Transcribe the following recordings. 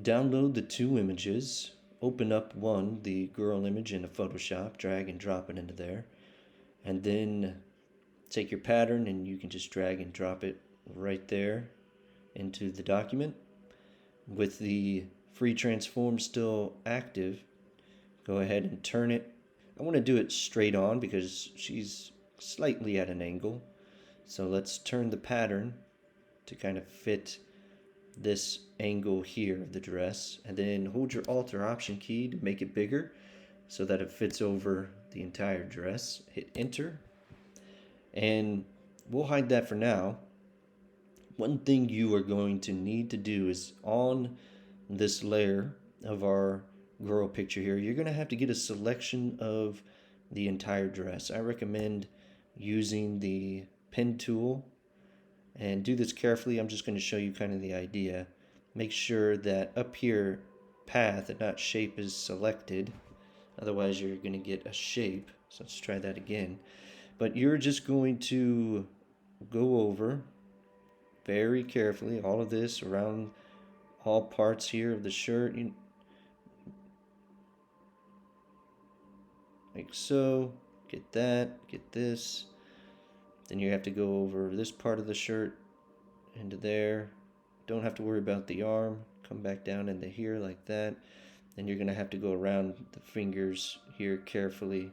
download the two images, open up one, the girl image in a Photoshop, drag and drop it into there, and then take your pattern and you can just drag and drop it right there into the document. With the free transform still active, go ahead and turn it. I want to do it straight on because she's slightly at an angle. So let's turn the pattern to kind of fit this angle here of the dress, and then hold your Alt or Option key to make it bigger so that it fits over the entire dress. Hit enter, and we'll hide that for now. One thing you are going to need to do is on this layer of our girl picture here, you're going to have to get a selection of the entire dress. I recommend using the pen tool, and do this carefully. I'm just going to show you kind of the idea. Make sure that up here path and not shape is selected, otherwise you're going to get a shape. So let's try that again. But you're just going to go over very carefully all of this around all parts here of the shirt, like so. Get that, get this. Then you have to go over this part of the shirt into there. Don't have to worry about the arm. Come back down into here like that. Then you're going to have to go around the fingers here carefully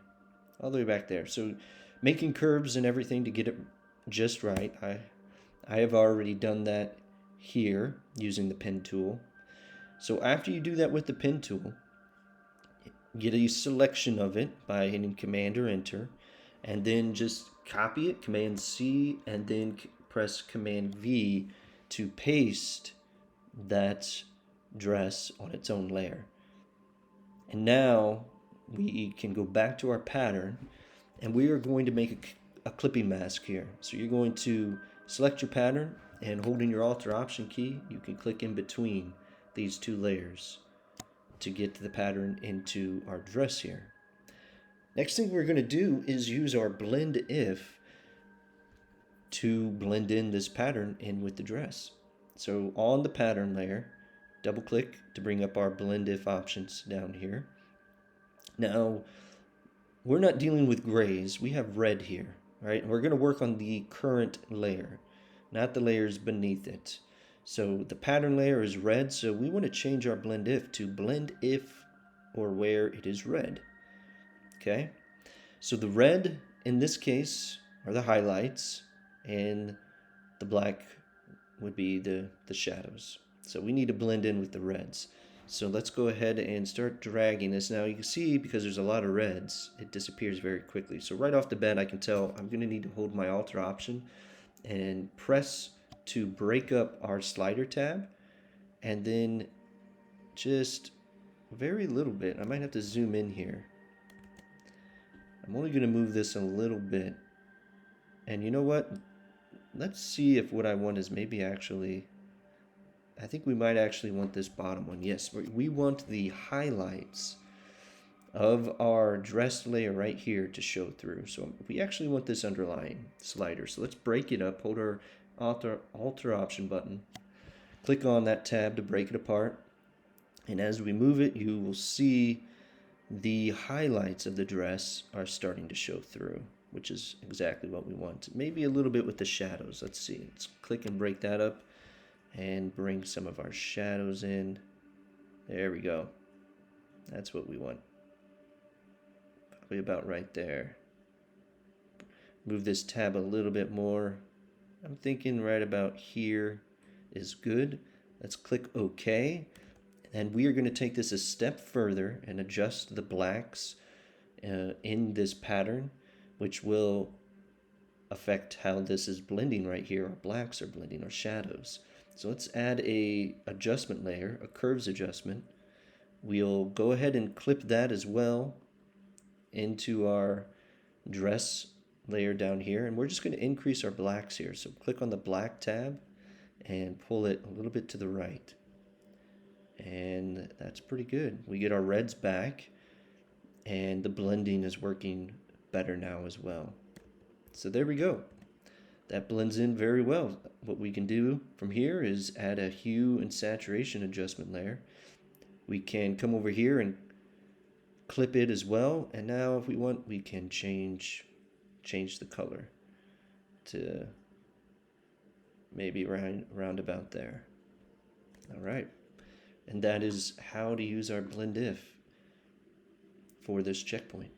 all the way back there. So making curves and everything to get it just right. I have already done that here using the pen tool. So after you do that with the pen tool, get a selection of it by hitting Command or Enter, and then just copy it, Command C, and then press Command V to paste that dress on its own layer. And now we can go back to our pattern, and we are going to make a clipping mask here. So you're going to select your pattern, and holding your Alt or Option key, you can click in between these two layers to get the pattern into our dress here. Next thing we're going to do is use our blend if to blend in this pattern in with the dress. So on the pattern layer, double click to bring up our blend if options down here. Now, we're not dealing with grays, we have red here, right? And we're going to work on the current layer, not the layers beneath it. So the pattern layer is red, so we want to change our blend if to blend if or where it is red. Okay, so the red in this case are the highlights, and the black would be the shadows. So we need to blend in with the reds. So let's go ahead and start dragging this. Now you can see, because there's a lot of reds, it disappears very quickly. So right off the bat I can tell I'm going to need to hold my Alt or Option and press to break up our slider tab, and then just very little bit. I might have to zoom in here. I'm only going to move this a little bit. And you know what? Let's see if what I want is maybe actually, I think we might actually want this bottom one. Yes, we want the highlights of our dress layer right here to show through. So we actually want this underlying slider. So let's break it up. Hold our Alt or Option button. Click on that tab to break it apart. And as we move it, you will see the highlights of the dress are starting to show through, which is exactly what we want. Maybe a little bit with the shadows. Let's see. Let's click and break that up and bring some of our shadows in. There we go. That's what we want. Probably about right there. Move this tab a little bit more. I'm thinking right about here is good. Let's click OK. And we are going to take this a step further and adjust the blacks in this pattern, which will affect how this is blending right here. Our blacks are blending, our shadows. So let's add a adjustment layer, a curves adjustment. We'll go ahead and clip that as well into our dress layer down here, and we're just going to increase our blacks here. So click on the black tab and pull it a little bit to the right. And that's pretty good. We get our reds back, and the blending is working better now as well. So there we go. that blends in very well. What we can do from here is add a hue and saturation adjustment layer. We can come over here and clip it as well, and now if we want, we can change the color to maybe round about there. All right, and that is how to use our blend if for this checkpoint.